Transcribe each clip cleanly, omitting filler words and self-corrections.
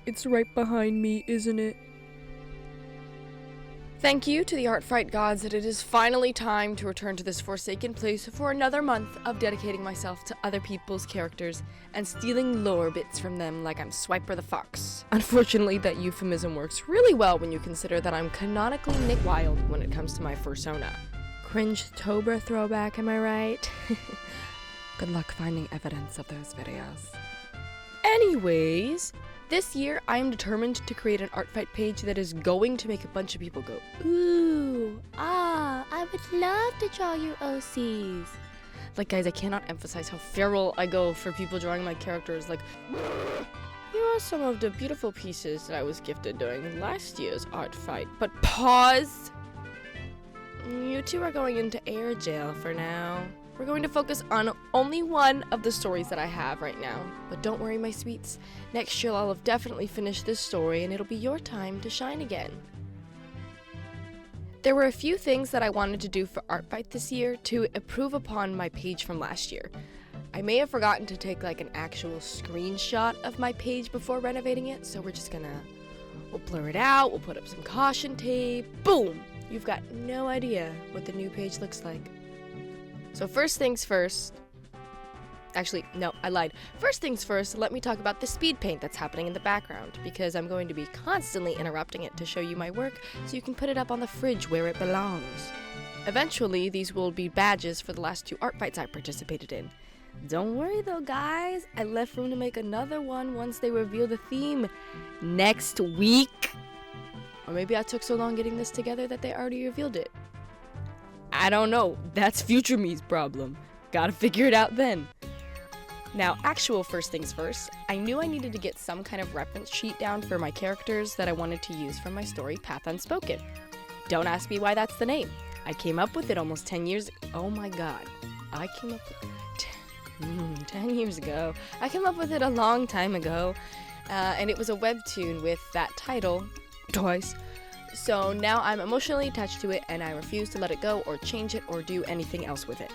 It's right behind me, isn't it? Thank you to the art fight gods that it is finally time to return to this forsaken place for another month of dedicating myself to other people's characters and stealing lore bits from them like I'm Swiper the Fox. Unfortunately, that euphemism works really well when you consider that I'm canonically Nick Wilde when it comes to my fursona. Cringe Tobra throwback, am I right? Good luck finding evidence of those videos. Anyways, this year I am determined to create an art fight page that is going to make a bunch of people go, ooh, ah, I would love to draw your OCs. Like, guys, I cannot emphasize how feral I go for people drawing my characters. Like, here are some of the beautiful pieces that I was gifted during last year's art fight. But pause! You two are going into air jail for now. We're going to focus on only one of the stories that I have right now. But don't worry, my sweets. Next year I'll have definitely finished this story and it'll be your time to shine again. There were a few things that I wanted to do for Art Fight this year to improve upon my page from last year. I may have forgotten to take like an actual screenshot of my page before renovating it, so we'll blur it out, we'll put up some caution tape, boom! You've got no idea what the new page looks like. So first things first, actually, no, I lied. First things first, let me talk about the speed paint that's happening in the background, because I'm going to be constantly interrupting it to show you my work so you can put it up on the fridge where it belongs. Eventually, these will be badges for the last 2 art fights I participated in. Don't worry though, guys, I left room to make another one once they reveal the theme next week. Or maybe I took so long getting this together that they already revealed it. I don't know, that's future me's problem. Gotta figure it out then. Now, actual first things first, I knew I needed to get some kind of reference sheet down for my characters that I wanted to use for my story, Path Unspoken. Don't ask me why that's the name. I came up with it almost 10 years oh my god. I came up with 10 years ago. I came up with it a long time ago, and it was a webtoon with that title, twice. So now I'm emotionally attached to it and I refuse to let it go or change it or do anything else with it.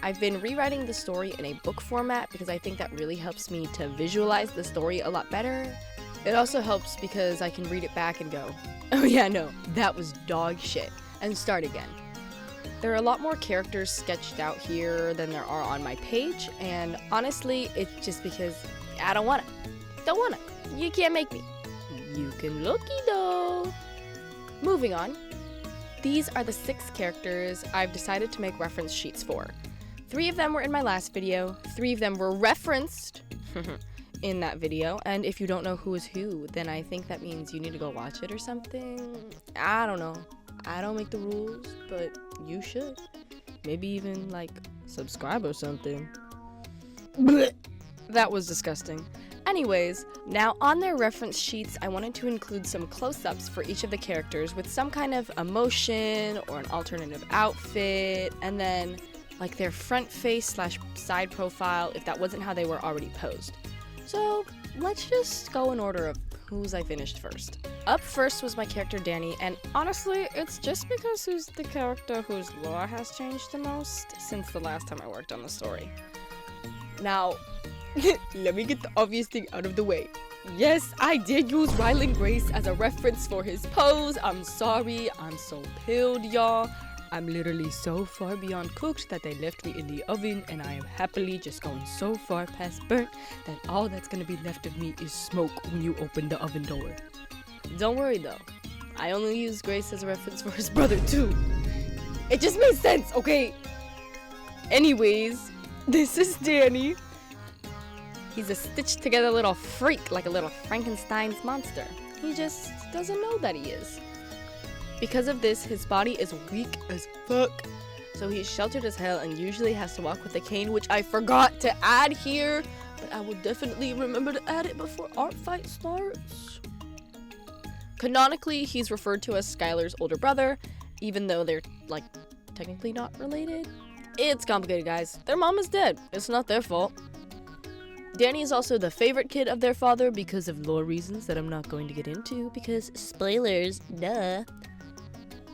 I've been rewriting the story in a book format because I think that really helps me to visualize the story a lot better. It also helps because I can read it back and go, oh yeah, no, that was dog shit, and start again. There are a lot more characters sketched out here than there are on my page, and honestly, it's just because I don't want it. Don't want it. You can't make me. You can looky though. Moving on, these are the 6 characters I've decided to make reference sheets for. 3 of them were in my last video, 3 of them were referenced in that video, and if you don't know who is who, then I think that means you need to go watch it or something. I don't know. I don't make the rules, but you should. Maybe even, like, subscribe or something. Blech. That was disgusting. Anyways, now on their reference sheets, I wanted to include some close-ups for each of the characters with some kind of emotion or an alternative outfit, and then like their front face / side profile if that wasn't how they were already posed. So let's just go in order of whose I finished first. Up first was my character Danny, and honestly, it's just because he's the character whose lore has changed the most since the last time I worked on the story. Now, let me get the obvious thing out of the way. Yes, I did use Ryland Grace as a reference for his pose. I'm sorry, I'm so pilled, y'all. I'm literally so far beyond cooked that they left me in the oven, and I am happily just going so far past burnt that all that's gonna be left of me is smoke when you open the oven door. Don't worry though, I only used Grace as a reference for his brother too. It just made sense, okay? Anyways, this is Danny. He's a stitched together little freak, like a little Frankenstein's monster. He just doesn't know that he is. Because of this, his body is weak as fuck. So he's sheltered as hell and usually has to walk with a cane, which I forgot to add here. But I will definitely remember to add it before Art Fight starts. Canonically, he's referred to as Skylar's older brother, even though they're, like, technically not related. It's complicated, guys. Their mom is dead. It's not their fault. Danny is also the favorite kid of their father because of lore reasons that I'm not going to get into because spoilers, duh.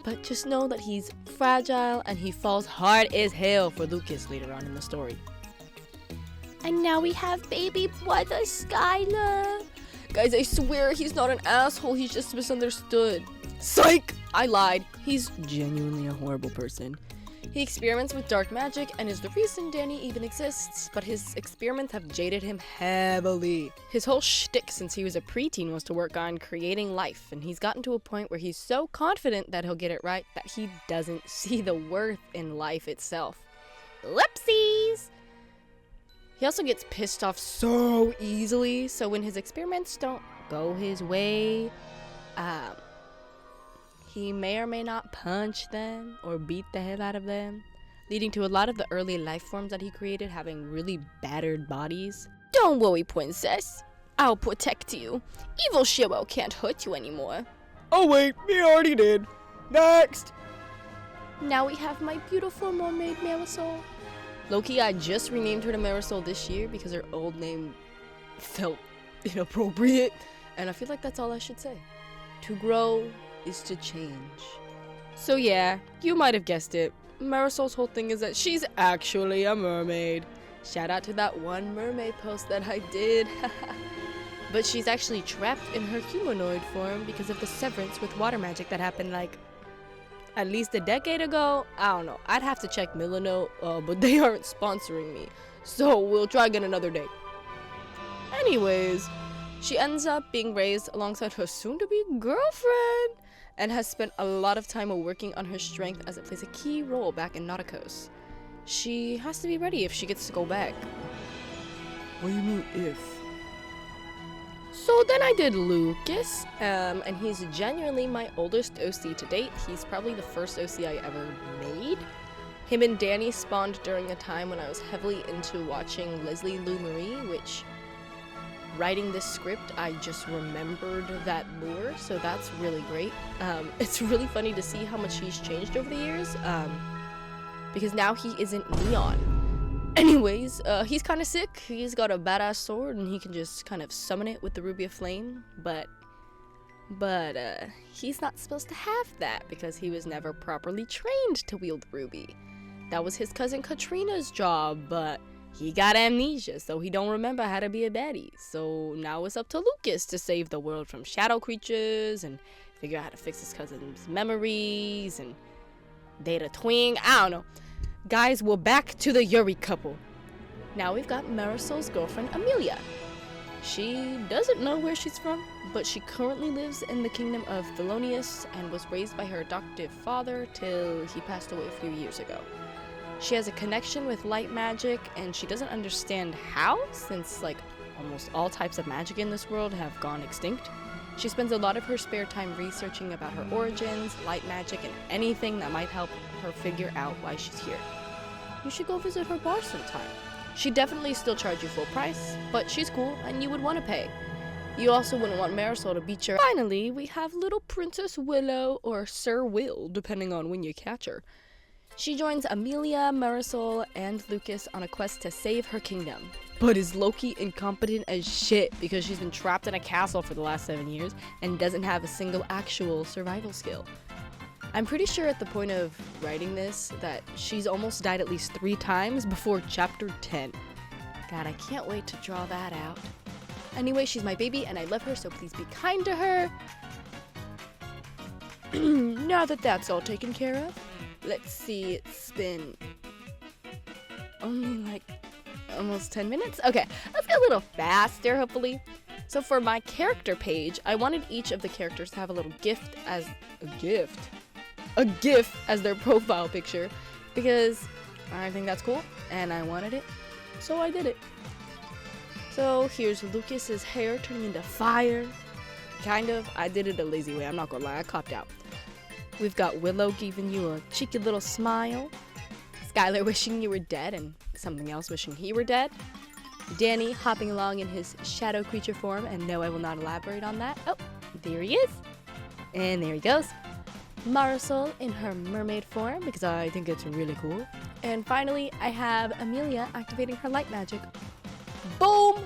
But just know that he's fragile and he falls hard as hell for Lucas later on in the story. And now we have baby brother Skylar. Guys, I swear he's not an asshole, he's just misunderstood. Psych! I lied. He's genuinely a horrible person. He experiments with dark magic and is the reason Danny even exists, but his experiments have jaded him heavily. His whole shtick since he was a preteen was to work on creating life, and he's gotten to a point where he's so confident that he'll get it right that he doesn't see the worth in life itself. Whoopsies! He also gets pissed off so easily, so when his experiments don't go his way, he may or may not punch them or beat the hell out of them, leading to a lot of the early life forms that he created having really battered bodies. Don't worry, princess. I'll protect you. Evil Shiro can't hurt you anymore. Oh wait, he already did. Next! Now we have my beautiful mermaid Marisol. Loki, I just renamed her to Marisol this year because her old name felt inappropriate, and I feel like that's all I should say. To grow is to change. So yeah, you might have guessed it. Marisol's whole thing is that she's actually a mermaid. Shout out to that one mermaid post that I did. But she's actually trapped in her humanoid form because of the severance with water magic that happened like at least a decade ago. I don't know. I'd have to check Milano, but they aren't sponsoring me. So we'll try again another day. Anyways, she ends up being raised alongside her soon-to-be girlfriend and has spent a lot of time working on her strength as it plays a key role back in Nauticos. She has to be ready if she gets to go back. What do you mean if? So then I did Lucas, and he's genuinely my oldest OC to date. He's probably the first OC I ever made. Him and Danny spawned during a time when I was heavily into watching Leslie Lou Marie, which writing this script, I just remembered that lore, so that's really great. It's really funny to see how much he's changed over the years, because now he isn't Neon. Anyways, he's kind of sick. He's got a badass sword, and he can just kind of summon it with the Ruby of Flame, but he's not supposed to have that because he was never properly trained to wield Ruby. That was his cousin Katrina's job, but he got amnesia, so he don't remember how to be a baddie. So now it's up to Lucas to save the world from shadow creatures and figure out how to fix his cousin's memories and date a twin. I don't know. Guys, we're back to the Yuri couple. Now we've got Marisol's girlfriend, Amelia. She doesn't know where she's from, but she currently lives in the kingdom of Thelonious and was raised by her adoptive father till he passed away a few years ago. She has a connection with light magic, and she doesn't understand how, since like almost all types of magic in this world have gone extinct. She spends a lot of her spare time researching about her origins, light magic, and anything that might help her figure out why she's here. You should go visit her bar sometime. She'd definitely still charge you full price, but she's cool and you would want to pay. You also wouldn't want Marisol to beat your— Finally, we have little Princess Willow, or Sir Will, depending on when you catch her. She joins Amelia, Marisol, and Lucas on a quest to save her kingdom, but is low-key incompetent as shit because she's been trapped in a castle for the last 7 years and doesn't have a single actual survival skill. I'm pretty sure at the point of writing this that she's almost died at least 3 times before chapter 10. God, I can't wait to draw that out. Anyway, she's my baby and I love her, so please be kind to her. Now that that's all taken care of, let's see, it's been only like almost 10 minutes? Okay, let's go a little faster, hopefully. So for my character page, I wanted each of the characters to have a little gift as a GIF as their profile picture because I think that's cool and I wanted it, so I did it. So here's Lucas's hair turning into fire. Kind of. I did it a lazy way, I'm not gonna lie, I copped out. We've got Willow giving you a cheeky little smile. Skylar wishing you were dead and something else wishing he were dead. Danny hopping along in his shadow creature form, and no, I will not elaborate on that. Oh, there he is. And there he goes. Marisol in her mermaid form because I think it's really cool. And finally, I have Amelia activating her light magic. Boom!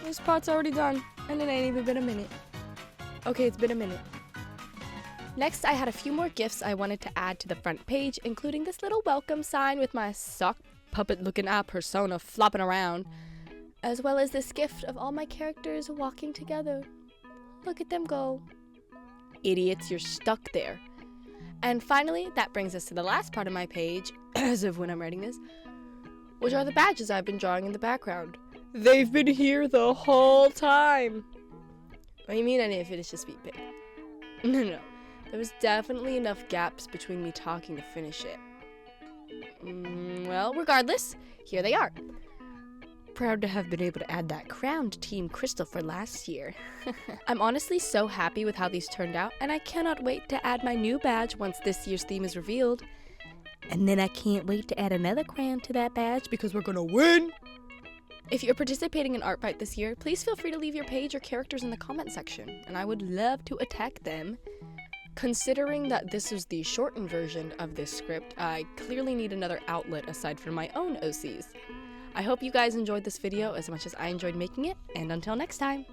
This part's already done, and it ain't even been a minute. Okay, it's been a minute. Next, I had a few more gifts I wanted to add to the front page, including this little welcome sign with my sock puppet-looking persona flopping around, as well as this gift of all my characters walking together. Look at them go. Idiots, you're stuck there. And finally, that brings us to the last part of my page, as of when I'm writing this, which are the badges I've been drawing in the background. They've been here the whole time. What do you mean I didn't finish the speed pig? No. There was definitely enough gaps between me talking to finish it. Well, regardless, here they are. Proud to have been able to add that crown to Team Crystal for last year. I'm honestly so happy with how these turned out, and I cannot wait to add my new badge once this year's theme is revealed. And then I can't wait to add another crown to that badge because we're gonna win! If you're participating in Artbyte this year, please feel free to leave your page or characters in the comment section, and I would love to attack them. Considering that this is the shortened version of this script, I clearly need another outlet aside from my own OCs. I hope you guys enjoyed this video as much as I enjoyed making it, and until next time!